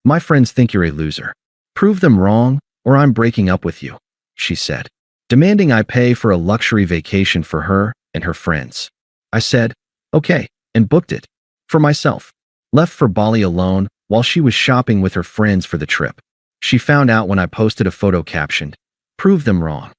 My friends think you're a loser. Prove them wrong, or I'm breaking up with you, she said, demanding I pay for a luxury vacation for her and her friends. I said, okay, and booked it. For myself. Left for Bali alone while she was shopping with her friends for the trip. She found out when I posted a photo captioned, "Prove them wrong."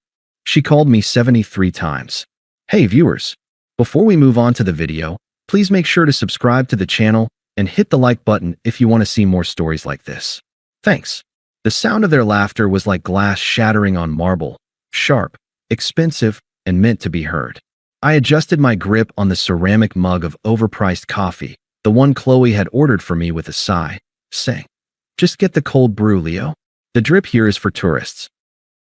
She called me 73 times. Hey viewers, before we move on to the video, please make sure to subscribe to the channel and hit the like button if you want to see more stories like this. Thanks. The sound of their laughter was like glass shattering on marble, sharp, expensive, and meant to be heard. I adjusted my grip on the ceramic mug of overpriced coffee, the one Chloe had ordered for me with a sigh, saying, "Just get the cold brew, Leo. The drip here is for tourists."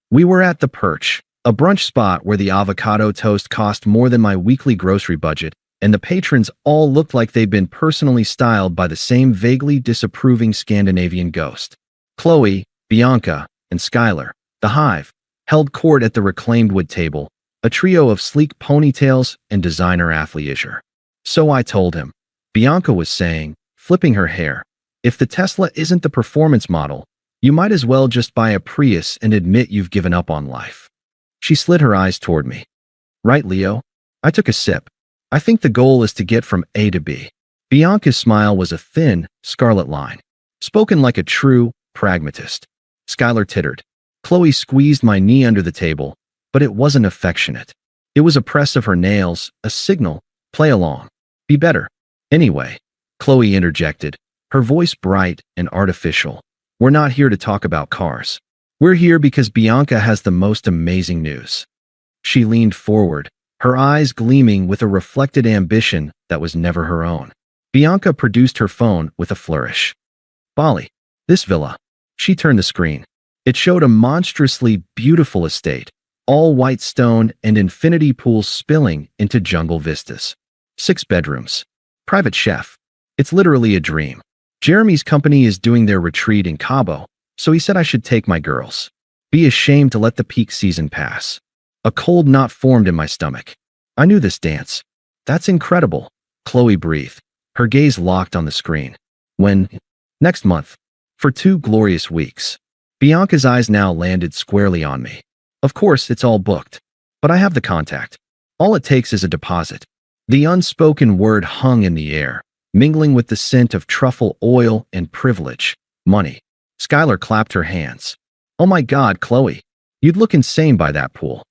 We were at the Perch, a brunch spot where the avocado toast cost more than my weekly grocery budget, and the patrons all looked like they'd been personally styled by the same vaguely disapproving Scandinavian ghost. Chloe, Bianca, and Skylar, the Hive, held court at the reclaimed wood table, a trio of sleek ponytails and designer athleisure. So I told him, Bianca was saying, flipping her hair, if the Tesla isn't the performance model, you might as well just buy a Prius and admit you've given up on life. She slid her eyes toward me. Right, Leo? I took a sip. I think the goal is to get from A to B. Bianca's smile was a thin, scarlet line, spoken like a true pragmatist. Skylar tittered. Chloe squeezed my knee under the table, but it wasn't affectionate. It was a press of her nails, a signal, play along. Be better. Anyway, Chloe interjected, her voice bright and artificial. We're not here to talk about cars. We're here because Bianca has the most amazing news. She leaned forward, her eyes gleaming with a reflected ambition that was never her own. Bianca produced her phone with a flourish. Bali. This villa. She turned the screen. It showed a monstrously beautiful estate, all white stone and infinity pools spilling into jungle vistas. 6 bedrooms. Private chef. It's literally a dream. Jeremy's company is doing their retreat in Cabo, so he said I should take my girls. Be ashamed to let the peak season pass. A cold knot formed in my stomach. I knew this dance. That's incredible, Chloe breathed, her gaze locked on the screen. When? Next month. For 2 glorious weeks. Bianca's eyes now landed squarely on me. Of course, it's all booked. But I have the contact. All it takes is a deposit. The unspoken word hung in the air, mingling with the scent of truffle oil and privilege. Money. Skylar clapped her hands. Oh my God, Chloe. You'd look insane by that pool.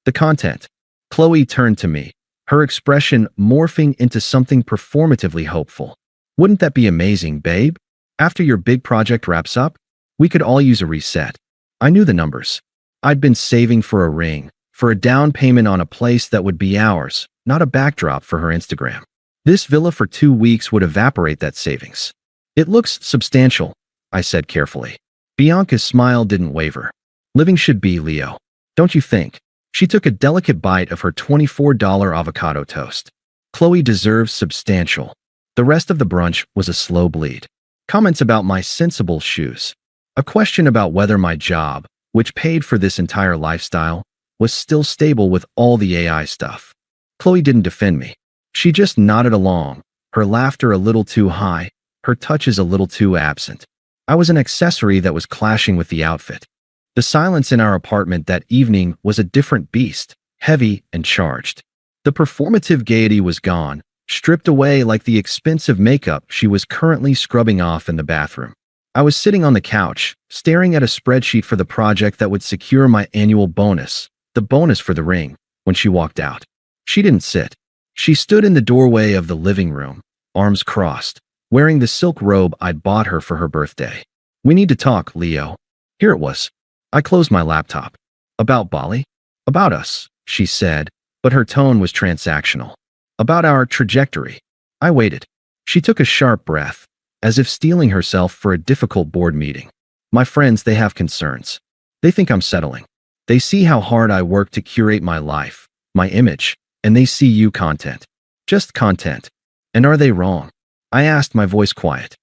The content. Chloe turned to me, her expression morphing into something performatively hopeful. Wouldn't that be amazing, babe? After your big project wraps up, we could all use a reset. I knew the numbers. I'd been saving for a ring, for a down payment on a place that would be ours, not a backdrop for her Instagram. This villa for 2 weeks would evaporate that savings. It looks substantial, I said carefully. Bianca's smile didn't waver. Living should be, Leo. Don't you think? She took a delicate bite of her $24 avocado toast. Chloe deserves substantial. The rest of the brunch was a slow bleed. Comments about my sensible shoes. A question about whether my job, which paid for this entire lifestyle, was still stable with all the AI stuff. Chloe didn't defend me. She just nodded along, her laughter a little too high, her touches a little too absent. I was an accessory that was clashing with the outfit. The silence in our apartment that evening was a different beast, heavy and charged. The performative gaiety was gone, stripped away like the expensive makeup she was currently scrubbing off in the bathroom. I was sitting on the couch, staring at a spreadsheet for the project that would secure my annual bonus, the bonus for the ring, when she walked out. She didn't sit. She stood in the doorway of the living room, arms crossed, wearing the silk robe I'd bought her for her birthday. We need to talk, Leo. Here it was. I closed my laptop. About Bali? About us, she said, but her tone was transactional. About our trajectory. I waited. She took a sharp breath, as if steeling herself for a difficult board meeting. My friends, they have concerns. They think I'm settling. They see how hard I work to curate my life, my image, and they see you content. Just content. And are they wrong? I asked, my voice quiet.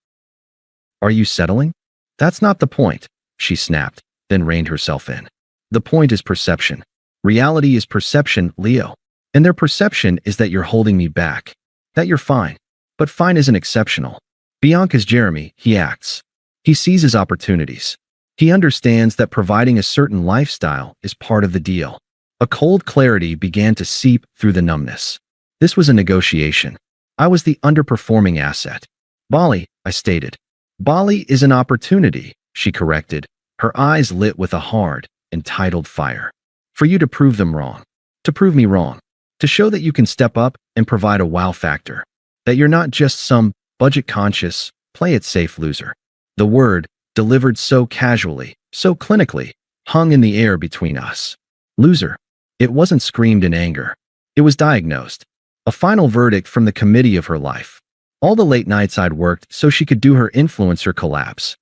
Are you settling? That's not the point, she snapped, then reined herself in. The point is perception. Reality is perception, Leo. And their perception is that you're holding me back. That you're fine. But fine isn't exceptional. Bianca's Jeremy, he acts. He seizes opportunities. He understands that providing a certain lifestyle is part of the deal. A cold clarity began to seep through the numbness. This was a negotiation. I was the underperforming asset. Bali, I stated. Bali is an opportunity, she corrected, her eyes lit with a hard, entitled fire. For you to prove them wrong. To prove me wrong. To show that you can step up and provide a wow factor. That you're not just some budget-conscious, play-it-safe loser. The word, delivered so casually, so clinically, hung in the air between us. Loser. It wasn't screamed in anger. It was diagnosed. A final verdict from the committee of her life. All the late nights I'd worked so she could do her influencer collabs.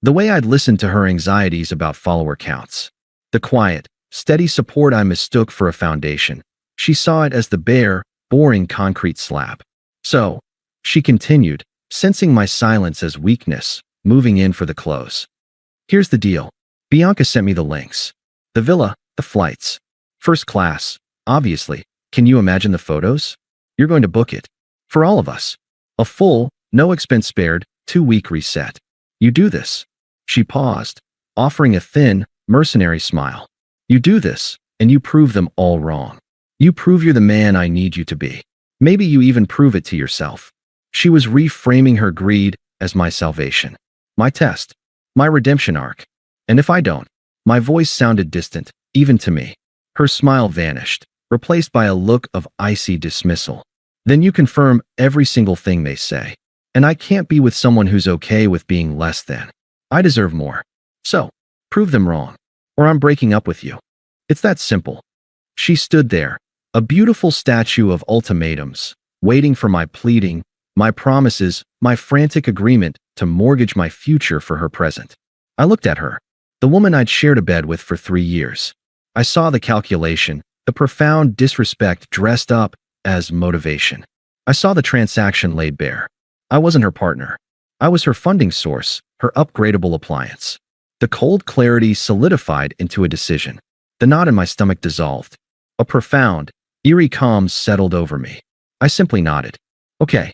The way I'd listened to her anxieties about follower counts. The quiet, steady support I mistook for a foundation. She saw it as the bare, boring concrete slab. So, she continued, sensing my silence as weakness, moving in for the close. Here's the deal. Bianca sent me the links. The villa, the flights. First class, obviously. Can you imagine the photos? You're going to book it. For all of us. A full, no expense spared, 2-week reset. You do this. She paused, offering a thin, mercenary smile. You do this, and you prove them all wrong. You prove you're the man I need you to be. Maybe you even prove it to yourself. She was reframing her greed as my salvation. My test. My redemption arc. And if I don't, my voice sounded distant, even to me. Her smile vanished, replaced by a look of icy dismissal. Then you confirm every single thing they say. And I can't be with someone who's okay with being less than. I deserve more. So, prove them wrong. Or I'm breaking up with you. It's that simple. She stood there, a beautiful statue of ultimatums, waiting for my pleading, my promises, my frantic agreement to mortgage my future for her present. I looked at her, the woman I'd shared a bed with for 3 years. I saw the calculation, the profound disrespect dressed up as motivation. I saw the transaction laid bare. I wasn't her partner. I was her funding source, her upgradable appliance. The cold clarity solidified into a decision. The knot in my stomach dissolved. A profound, eerie calm settled over me. I simply nodded. Okay.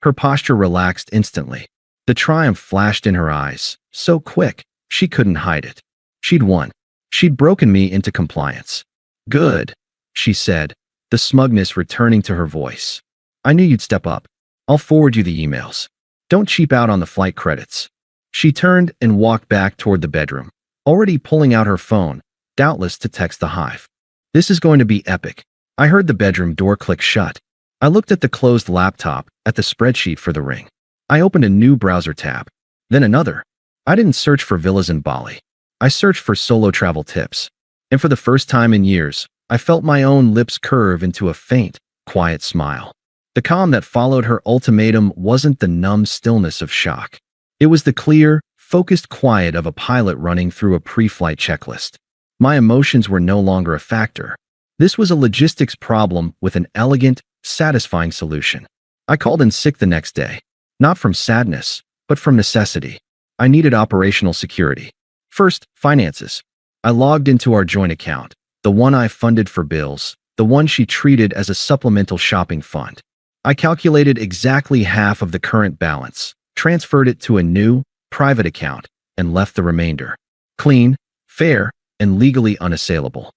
Her posture relaxed instantly. The triumph flashed in her eyes, so quick, she couldn't hide it. She'd won. She'd broken me into compliance. Good, she said, the smugness returning to her voice. I knew you'd step up. I'll forward you the emails. Don't cheap out on the flight credits. She turned and walked back toward the bedroom, already pulling out her phone, doubtless to text the hive. This is going to be epic. I heard the bedroom door click shut. I looked at the closed laptop, at the spreadsheet for the ring. I opened a new browser tab. Then another. I didn't search for villas in Bali. I searched for solo travel tips. And for the first time in years, I felt my own lips curve into a faint, quiet smile. The calm that followed her ultimatum wasn't the numb stillness of shock. It was the clear, focused quiet of a pilot running through a pre-flight checklist. My emotions were no longer a factor. This was a logistics problem with an elegant, satisfying solution. I called in sick the next day. Not from sadness, but from necessity. I needed operational security. First, finances. I logged into our joint account, the one I funded for bills, the one she treated as a supplemental shopping fund. I calculated exactly half of the current balance, transferred it to a new, private account, and left the remainder. Clean, fair, and legally unassailable.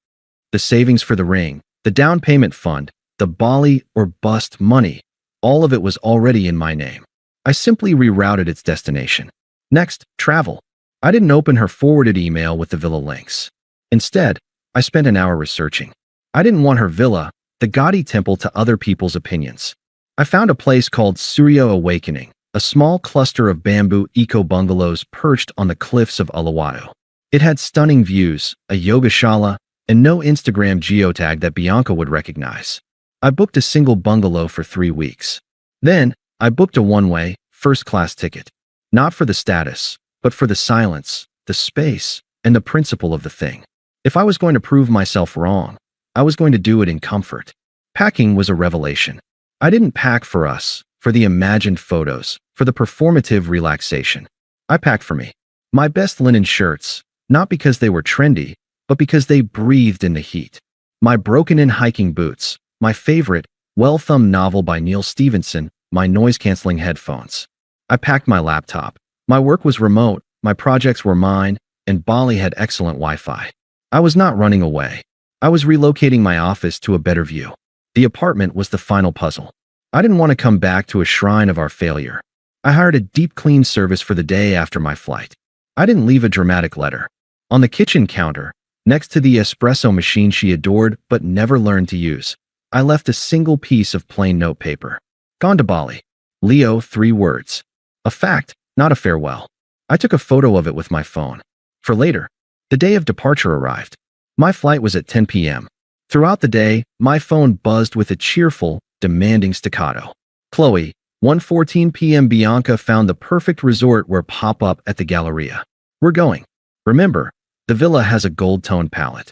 The savings for the ring, the down payment fund, the Bali or bust money, all of it was already in my name. I simply rerouted its destination. Next, travel. I didn't open her forwarded email with the villa links. Instead, I spent an hour researching. I didn't want her villa, the gaudy temple to other people's opinions. I found a place called Surya Awakening, a small cluster of bamboo eco-bungalows perched on the cliffs of Uluwatu. It had stunning views, a yogashala, and no Instagram geotag that Bianca would recognize. I booked a single bungalow for 3 weeks. Then, I booked a one-way, first-class ticket. Not for the status, but for the silence, the space, and the principle of the thing. If I was going to prove myself wrong, I was going to do it in comfort. Packing was a revelation. I didn't pack for us, for the imagined photos, for the performative relaxation. I packed for me. My best linen shirts, not because they were trendy, but because they breathed in the heat. My broken-in hiking boots, my favorite, well-thumbed novel by Neil Stevenson, my noise-canceling headphones. I packed my laptop, My work was remote, my projects were mine, and Bali had excellent Wi-Fi. I was not running away. I was relocating my office to a better view. The apartment was the final puzzle. I didn't want to come back to a shrine of our failure. I hired a deep clean service for the day after my flight. I didn't leave a dramatic letter. On the kitchen counter, next to the espresso machine she adored but never learned to use, I left a single piece of plain notepaper. Gone to Bali. Leo, 3 words. A fact, not a farewell. I took a photo of it with my phone. For later, the day of departure arrived. My flight was at 10 p.m. Throughout the day, my phone buzzed with a cheerful, demanding staccato. Chloe, 1:14 p.m. Bianca found the perfect resort where pop-up at the Galleria. We're going. Remember, the villa has a gold-toned palette.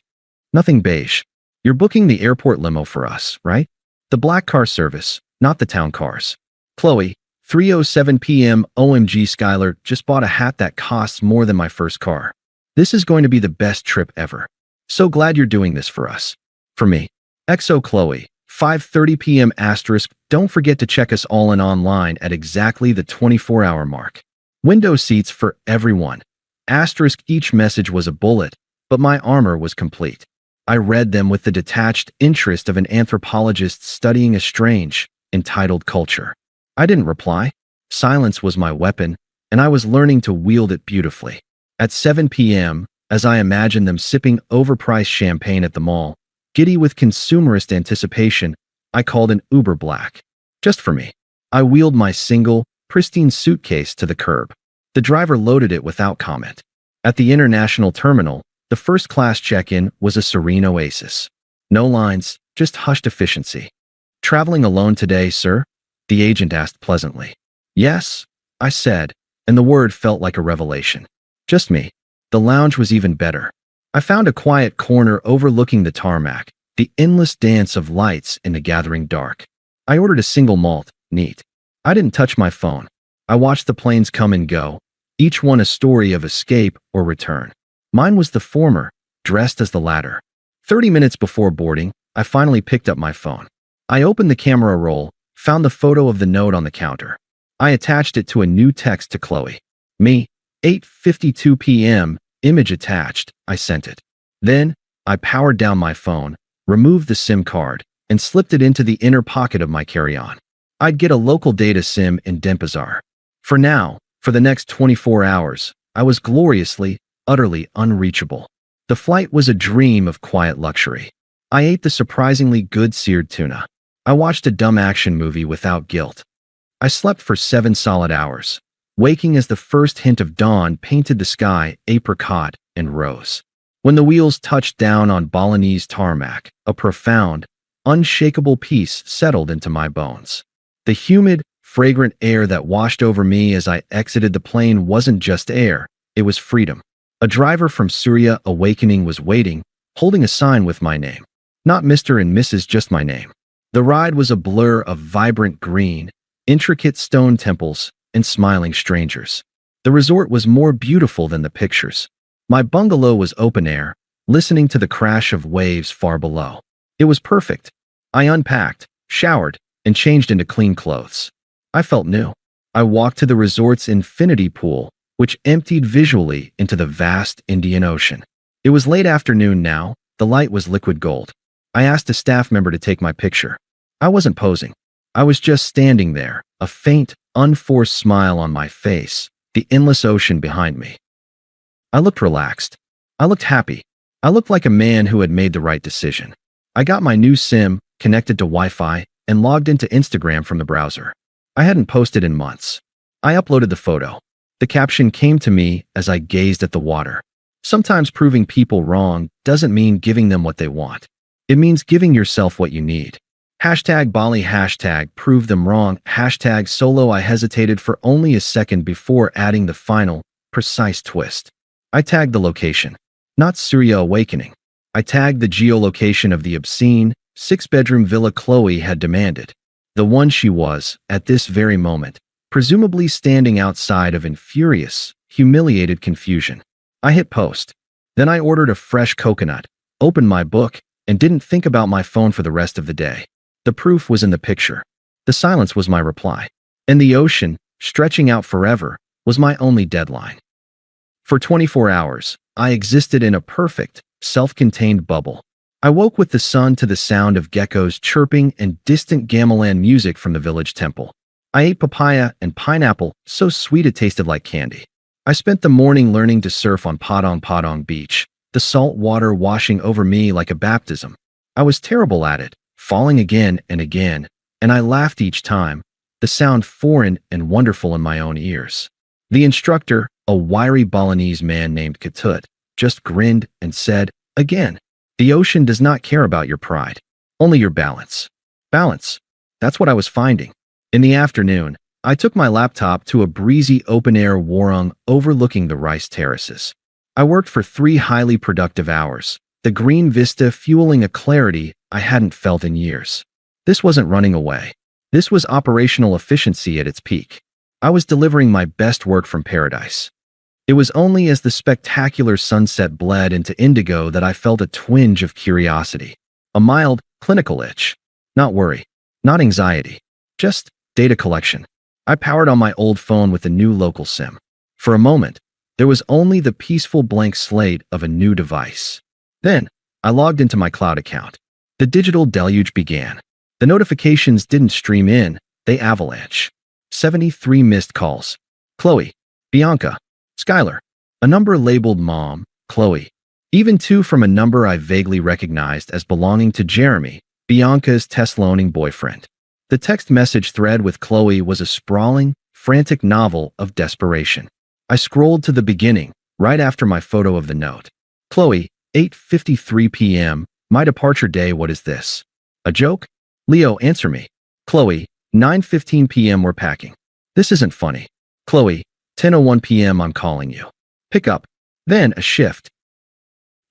Nothing beige. You're booking the airport limo for us, right? The black car service, not the town cars. Chloe, 3:07 p.m. OMG Skylar just bought a hat that costs more than my first car. This is going to be the best trip ever. So glad you're doing this for us. For me. XO Chloe, 5:30 p.m. asterisk, don't forget to check us all in online at exactly the 24-hour mark. Window seats for everyone. Asterisk, each message was a bullet, but my armor was complete. I read them with the detached interest of an anthropologist studying a strange, entitled culture. I didn't reply. Silence was my weapon, and I was learning to wield it beautifully. At 7 p.m., as I imagined them sipping overpriced champagne at the mall, giddy with consumerist anticipation, I called an Uber Black. Just for me. I wheeled my single, pristine suitcase to the curb. The driver loaded it without comment. At the international terminal, the first-class check-in was a serene oasis. No lines, just hushed efficiency. Traveling alone today, sir? The agent asked pleasantly. Yes, I said, and the word felt like a revelation. Just me. The lounge was even better. I found a quiet corner overlooking the tarmac, the endless dance of lights in the gathering dark. I ordered a single malt, neat. I didn't touch my phone. I watched the planes come and go, each one a story of escape or return. Mine was the former, dressed as the latter. 30 minutes before boarding, I finally picked up my phone. I opened the camera roll, found the photo of the note on the counter. I attached it to a new text to Chloe. Me, 8:52 p.m., image attached, I sent it. Then, I powered down my phone, removed the SIM card, and slipped it into the inner pocket of my carry-on. I'd get a local data SIM in Denpasar. For now, for the next 24 hours, I was gloriously, utterly unreachable. The flight was a dream of quiet luxury. I ate the surprisingly good seared tuna. I watched a dumb action movie without guilt. I slept for 7 solid hours, waking as the first hint of dawn painted the sky apricot and rose. When the wheels touched down on Balinese tarmac, a profound, unshakable peace settled into my bones. The humid, fragrant air that washed over me as I exited the plane wasn't just air, it was freedom. A driver from Surya Awakening was waiting, holding a sign with my name. Not Mr. and Mrs., just my name. The ride was a blur of vibrant green, intricate stone temples, and smiling strangers. The resort was more beautiful than the pictures. My bungalow was open air, listening to the crash of waves far below. It was perfect. I unpacked, showered, and changed into clean clothes. I felt new. I walked to the resort's infinity pool, which emptied visually into the vast Indian Ocean. It was late afternoon now, the light was liquid gold. I asked a staff member to take my picture. I wasn't posing. I was just standing there, a faint, unforced smile on my face, the endless ocean behind me. I looked relaxed. I looked happy. I looked like a man who had made the right decision. I got my new SIM, connected to Wi-Fi, and logged into Instagram from the browser. I hadn't posted in months. I uploaded the photo. The caption came to me as I gazed at the water. Sometimes proving people wrong doesn't mean giving them what they want. It means giving yourself what you need. Hashtag Bali, hashtag prove them wrong, hashtag solo. I hesitated for only a second before adding the final, precise twist. I tagged the location. Not Surya Awakening. I tagged the geolocation of the obscene, 6-bedroom villa Chloe had demanded. The one she was, at this very moment, presumably standing outside of in furious, humiliated confusion. I hit post. Then I ordered a fresh coconut, opened my book, and didn't think about my phone for the rest of the day. The proof was in the picture. The silence was my reply. And the ocean, stretching out forever, was my only deadline. For 24 hours, I existed in a perfect, self-contained bubble. I woke with the sun to the sound of geckos chirping and distant gamelan music from the village temple. I ate papaya and pineapple, so sweet it tasted like candy. I spent the morning learning to surf on Padang Padang Beach, the salt water washing over me like a baptism. I was terrible at it, falling again and again, and I laughed each time, the sound foreign and wonderful in my own ears. The instructor, a wiry Balinese man named Ketut, just grinned and said, "Again, the ocean does not care about your pride, only your balance." Balance. That's what I was finding. In the afternoon, I took my laptop to a breezy open-air warung overlooking the rice terraces. I worked for 3 highly productive hours, the green vista fueling a clarity I hadn't felt in years. This wasn't running away. This was operational efficiency at its peak. I was delivering my best work from paradise. It was only as the spectacular sunset bled into indigo that I felt a twinge of curiosity. A mild, clinical itch. Not worry. Not anxiety. Just data collection. I powered on my old phone with a new local SIM. For a moment, there was only the peaceful blank slate of a new device. Then, I logged into my cloud account. The digital deluge began. The notifications didn't stream in, they avalanche. 73 missed calls. Chloe, Bianca, Skylar. A number labeled Mom, Chloe. Even 2 from a number I vaguely recognized as belonging to Jeremy, Bianca's Thessalonian boyfriend. The text message thread with Chloe was a sprawling, frantic novel of desperation. I scrolled to the beginning, right after my photo of the note. Chloe, 8:53 p.m., my departure day, what is this? A joke? Leo, answer me. Chloe, 9:15 p.m., we're packing. This isn't funny. Chloe, 10:01 p.m., I'm calling you. Pick up. Then a shift.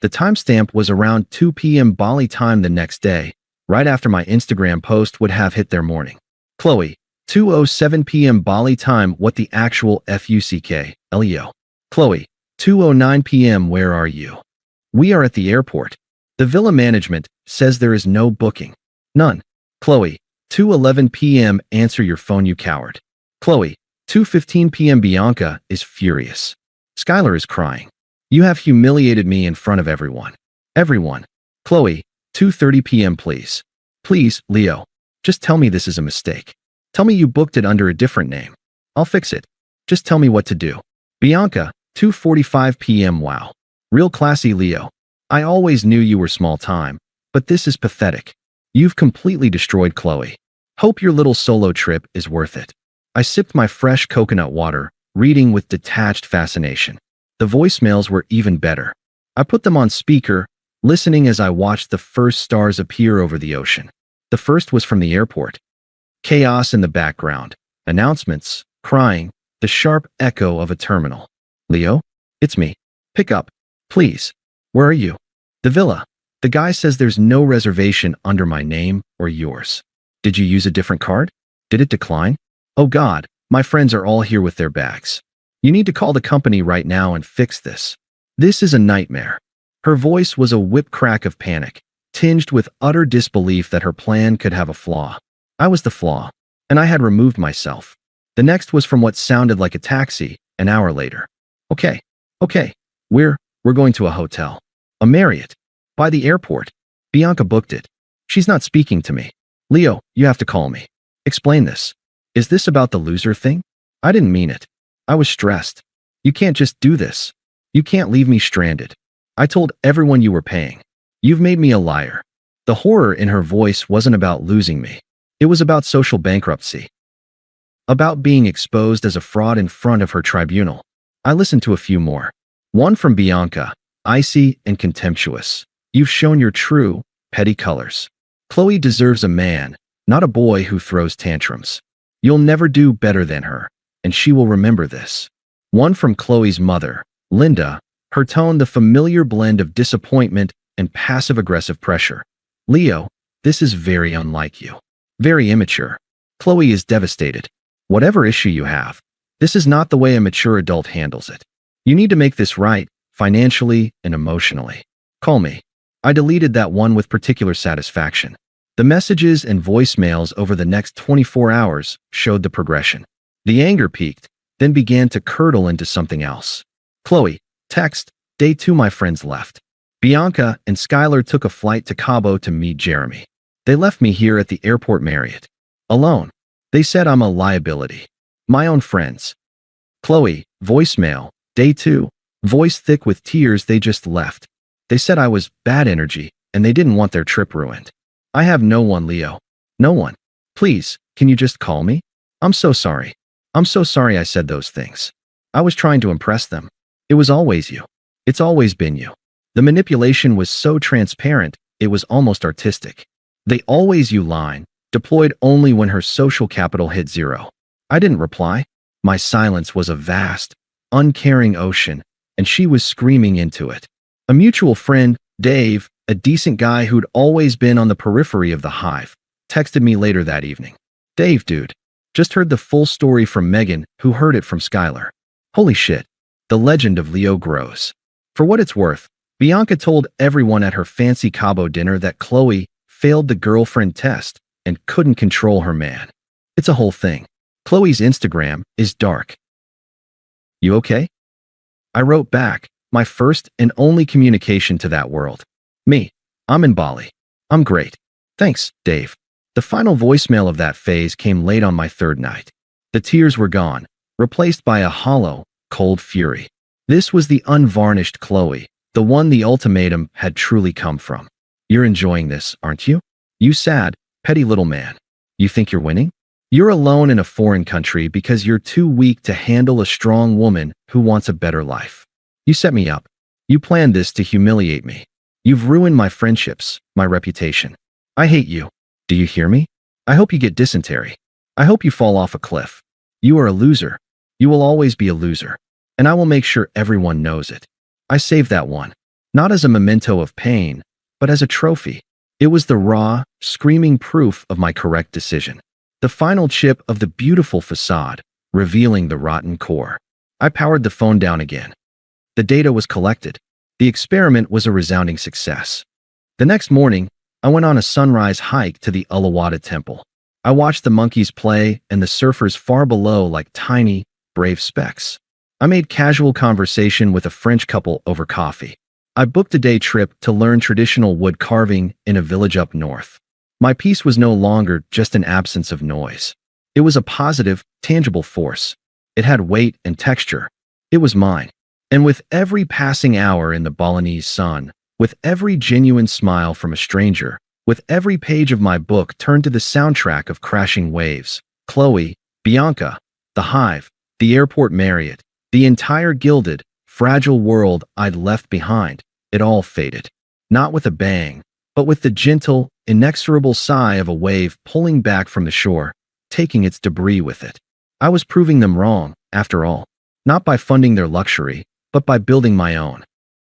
The timestamp was around 2 p.m. Bali time the next day, right after my Instagram post would have hit their morning. Chloe, 2:07 p.m. Bali time, what the actual fuck, Leo. Chloe, 2:09 p.m. where are you? We are at the airport. The villa management says there is no booking. None. Chloe, 2:11 p.m. answer your phone, you coward. Chloe, 2:15 p.m. Bianca is furious. Skylar is crying. You have humiliated me in front of everyone. Everyone. Chloe, 2:30 p.m. please. Please, Leo. Just tell me this is a mistake. Tell me you booked it under a different name. I'll fix it. Just tell me what to do. Bianca, 2:45 p.m. Wow. Real classy, Leo. I always knew you were small time, but this is pathetic. You've completely destroyed Chloe. Hope your little solo trip is worth it. I sipped my fresh coconut water, reading with detached fascination. The voicemails were even better. I put them on speaker, listening as I watched the first stars appear over the ocean. The first was from the airport. Chaos in the background, announcements, crying, the sharp echo of a terminal. Leo? It's me. Pick up. Please. Where are you? The villa. The guy says there's no reservation under my name or yours. Did you use a different card? Did it decline? Oh God, my friends are all here with their bags. You need to call the company right now and fix this. This is a nightmare. Her voice was a whip crack of panic, tinged with utter disbelief that her plan could have a flaw. I was the flaw, and I had removed myself. The next was from what sounded like a taxi, an hour later. Okay. We're going to a hotel. A Marriott. By the airport. Bianca booked it. She's not speaking to me. Leo, you have to call me. Explain this. Is this about the loser thing? I didn't mean it. I was stressed. You can't just do this. You can't leave me stranded. I told everyone you were paying. You've made me a liar. The horror in her voice wasn't about losing me. It was about social bankruptcy. About being exposed as a fraud in front of her tribunal. I listened to a few more. One from Bianca, icy and contemptuous. You've shown your true, petty colors. Chloe deserves a man, not a boy who throws tantrums. You'll never do better than her, and she will remember this. One from Chloe's mother, Linda, her tone the familiar blend of disappointment and passive-aggressive pressure. Leo, this is very unlike you. Very immature. Chloe is devastated. Whatever issue you have, this is not the way a mature adult handles it. You need to make this right, financially and emotionally. Call me. I deleted that one with particular satisfaction. The messages and voicemails over the next 24 hours showed the progression. The anger peaked, then began to curdle into something else. Chloe, text, day 2 my friends left. Bianca and Skylar took a flight to Cabo to meet Jeremy. They left me here at the airport Marriott. Alone. They said I'm a liability. My own friends. Chloe, voicemail, day 2, voice thick with tears they just left. They said I was bad energy and they didn't want their trip ruined. I have no one, Leo. No one. Please, can you just call me? I'm so sorry. I'm so sorry I said those things. I was trying to impress them. It was always you. It's always been you. The manipulation was so transparent, it was almost artistic. The always you line, deployed only when her social capital hit 0. I didn't reply. My silence was a vast, uncaring ocean, and she was screaming into it. A mutual friend, Dave, a decent guy who'd always been on the periphery of the hive, texted me later that evening. Dave, dude. Just heard the full story from Megan, who heard it from Skylar. Holy shit. The legend of Leo grows. For what it's worth, Bianca told everyone at her fancy Cabo dinner that Chloe failed the girlfriend test and couldn't control her man. It's a whole thing. Chloe's Instagram is dark. You okay? I wrote back, my first and only communication to that world. Me. I'm in Bali. I'm great. Thanks, Dave. The final voicemail of that phase came late on my 3rd night. The tears were gone, replaced by a hollow, cold fury. This was the unvarnished Chloe, the one the ultimatum had truly come from. You're enjoying this, aren't you? You sad, petty little man. You think you're winning? You're alone in a foreign country because you're too weak to handle a strong woman who wants a better life. You set me up. You planned this to humiliate me. You've ruined my friendships, my reputation. I hate you. Do you hear me? I hope you get dysentery. I hope you fall off a cliff. You are a loser. You will always be a loser. And I will make sure everyone knows it. I saved that one. Not as a memento of pain, but as a trophy. It was the raw, screaming proof of my correct decision. The final chip of the beautiful facade, revealing the rotten core. I powered the phone down again. The data was collected. The experiment was a resounding success. The next morning, I went on a sunrise hike to the Uluwatu Temple. I watched the monkeys play and the surfers far below like tiny, brave specks. I made casual conversation with a French couple over coffee. I booked a day trip to learn traditional wood carving in a village up north. My peace was no longer just an absence of noise. It was a positive, tangible force. It had weight and texture. It was mine. And with every passing hour in the Balinese sun, with every genuine smile from a stranger, with every page of my book turned to the soundtrack of crashing waves, Chloe, Bianca, the hive, the airport Marriott, the entire gilded, fragile world I'd left behind, it all faded. Not with a bang, but with the gentle, inexorable sigh of a wave pulling back from the shore, taking its debris with it. I was proving them wrong, after all, not by funding their luxury, but by building my own.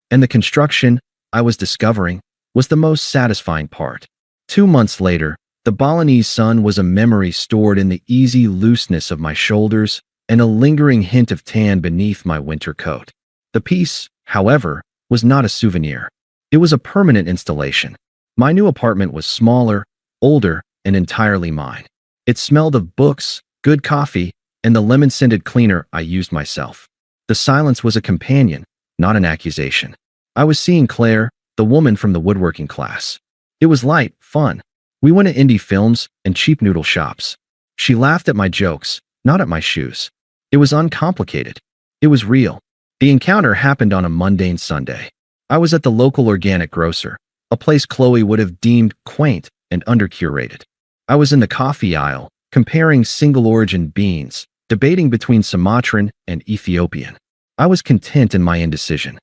And the construction, I was discovering, was the most satisfying part. 2 months later, the Balinese sun was a memory stored in the easy looseness of my shoulders and a lingering hint of tan beneath my winter coat. The piece, however, was not a souvenir. It was a permanent installation. My new apartment was smaller, older, and entirely mine. It smelled of books, good coffee, and the lemon-scented cleaner I used myself. The silence was a companion, not an accusation. I was seeing Claire, the woman from the woodworking class. It was light, fun. We went to indie films and cheap noodle shops. She laughed at my jokes, not at my shoes. It was uncomplicated. It was real. The encounter happened on a mundane Sunday. I was at the local organic grocer, a place Chloe would have deemed quaint and undercurated. I was in the coffee aisle, comparing single-origin beans, debating between Sumatran and Ethiopian. I was content in my indecision.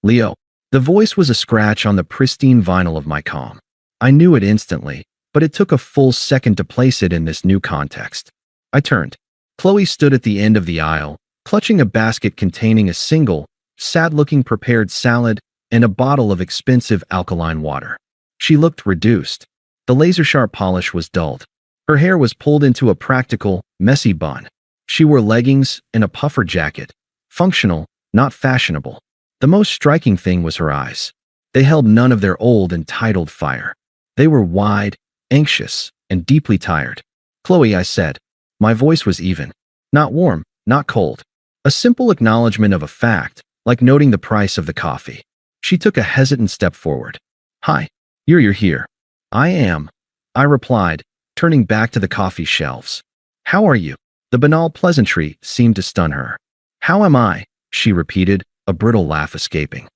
Leo. The voice was a scratch on the pristine vinyl of my comm. I knew it instantly, but it took a full second to place it in this new context. I turned. Chloe stood at the end of the aisle, clutching a basket containing a single, sad-looking prepared salad and a bottle of expensive alkaline water. She looked reduced. The laser-sharp polish was dulled. Her hair was pulled into a practical, messy bun. She wore leggings and a puffer jacket, functional, not fashionable. The most striking thing was her eyes. They held none of their old, entitled fire. They were wide, anxious, and deeply tired. Chloe, I said. My voice was even. Not warm, not cold. A simple acknowledgement of a fact, like noting the price of the coffee. She took a hesitant step forward. Hi, you're here. I am, I replied, turning back to the coffee shelves. How are you? The banal pleasantry seemed to stun her. How am I? She repeated, a brittle laugh escaping.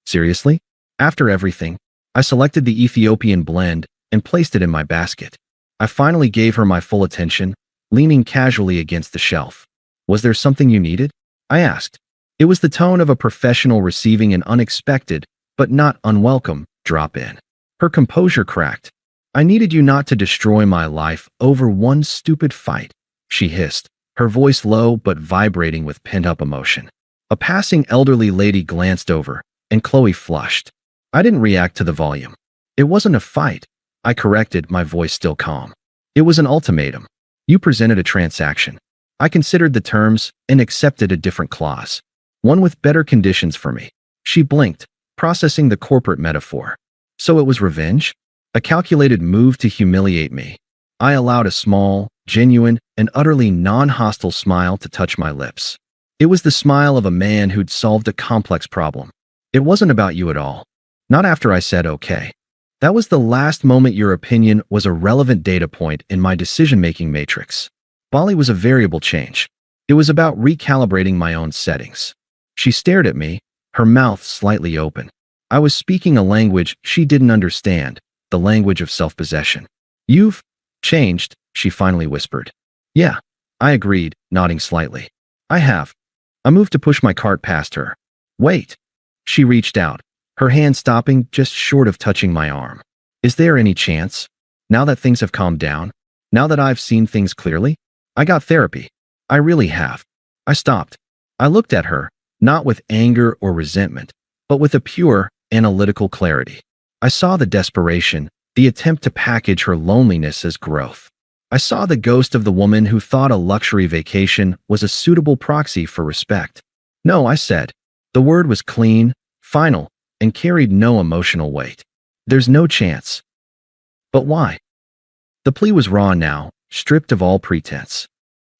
Seriously? After everything, I selected the Ethiopian blend and placed it in my basket. I finally gave her my full attention, leaning casually against the shelf. Was there something you needed? I asked. It was the tone of a professional receiving an unexpected, but not unwelcome, drop-in. Her composure cracked. I needed you not to destroy my life over one stupid fight, she hissed, her voice low but vibrating with pent-up emotion. A passing elderly lady glanced over, and Chloe flushed. I didn't react to the volume. It wasn't a fight, I corrected, my voice still calm. It was an ultimatum. You presented a transaction. I considered the terms and accepted a different clause. One with better conditions for me. She blinked, processing the corporate metaphor. So it was revenge? A calculated move to humiliate me. I allowed a small, genuine, and utterly non-hostile smile to touch my lips. It was the smile of a man who'd solved a complex problem. It wasn't about you at all. Not after I said okay. That was the last moment your opinion was a relevant data point in my decision-making matrix. Bali was a variable change. It was about recalibrating my own settings. She stared at me, her mouth slightly open. I was speaking a language she didn't understand, the language of self-possession. You've changed, she finally whispered. Yeah, I agreed, nodding slightly. I have. I moved to push my cart past her. Wait. She reached out, her hand stopping just short of touching my arm. Is there any chance? Now that things have calmed down? Now that I've seen things clearly? I got therapy. I really have. I stopped. I looked at her, not with anger or resentment, but with a pure, analytical clarity. I saw the desperation, the attempt to package her loneliness as growth. I saw the ghost of the woman who thought a luxury vacation was a suitable proxy for respect. No, I said. The word was clean, final, and carried no emotional weight. There's no chance. But why? The plea was raw now, stripped of all pretense.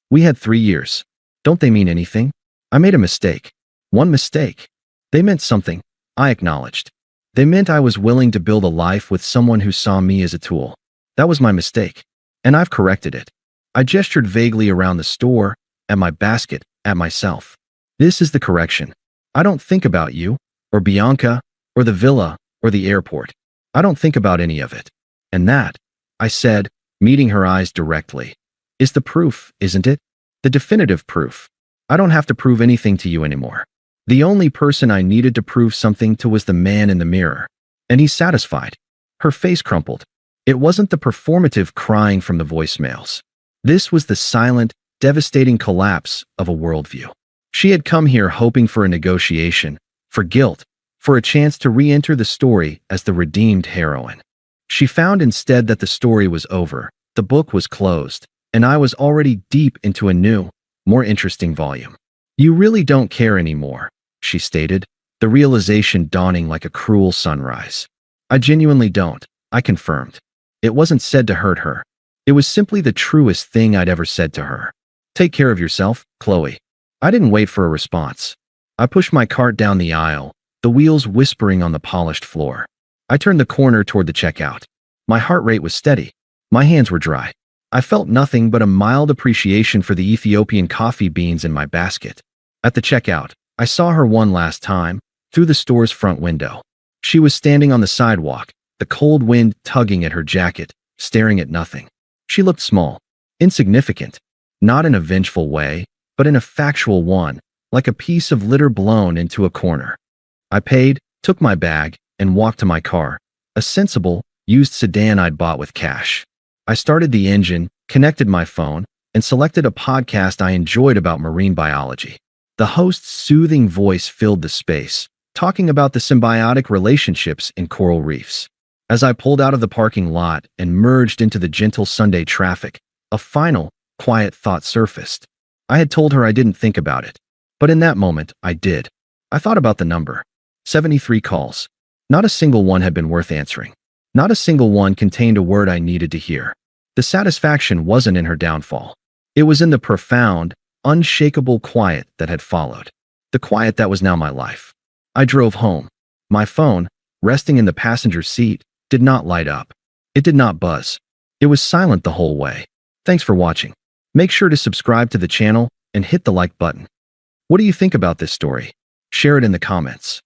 We had 3 years. Don't they mean anything? I made a mistake. One mistake. They meant something, I acknowledged. They meant I was willing to build a life with someone who saw me as a tool. That was my mistake. And I've corrected it. I gestured vaguely around the store, at my basket, at myself. This is the correction. I don't think about you, or Bianca, or the villa, or the airport. I don't think about any of it. And that, I said, meeting her eyes directly, is the proof, isn't it? The definitive proof. I don't have to prove anything to you anymore. The only person I needed to prove something to was the man in the mirror. And he's satisfied. Her face crumpled. It wasn't the performative crying from the voicemails. This was the silent, devastating collapse of a worldview. She had come here hoping for a negotiation, for guilt, for a chance to re-enter the story as the redeemed heroine. She found instead that the story was over, the book was closed, and I was already deep into a new, more interesting volume. You really don't care anymore, she stated, the realization dawning like a cruel sunrise. I genuinely don't, I confirmed. It wasn't said to hurt her. It was simply the truest thing I'd ever said to her. Take care of yourself, Chloe. I didn't wait for a response. I pushed my cart down the aisle, the wheels whispering on the polished floor. I turned the corner toward the checkout. My heart rate was steady. My hands were dry. I felt nothing but a mild appreciation for the Ethiopian coffee beans in my basket. At the checkout, I saw her one last time, through the store's front window. She was standing on the sidewalk, the cold wind tugging at her jacket, staring at nothing. She looked small, insignificant, not in a vengeful way, but in a factual one, like a piece of litter blown into a corner. I paid, took my bag, and walked to my car, a sensible, used sedan I'd bought with cash. I started the engine, connected my phone, and selected a podcast I enjoyed about marine biology. The host's soothing voice filled the space, talking about the symbiotic relationships in coral reefs. As I pulled out of the parking lot and merged into the gentle Sunday traffic, a final, quiet thought surfaced. I had told her I didn't think about it, but in that moment, I did. I thought about the number. 73 calls. Not a single one had been worth answering. Not a single one contained a word I needed to hear. The satisfaction wasn't in her downfall. It was in the profound, unshakable quiet that had followed. The quiet that was now my life. I drove home. My phone, resting in the passenger seat, did not light up. It did not buzz. It was silent the whole way. Thanks for watching. Make sure to subscribe to the channel and hit the like button. What do you think about this story? Share it in the comments.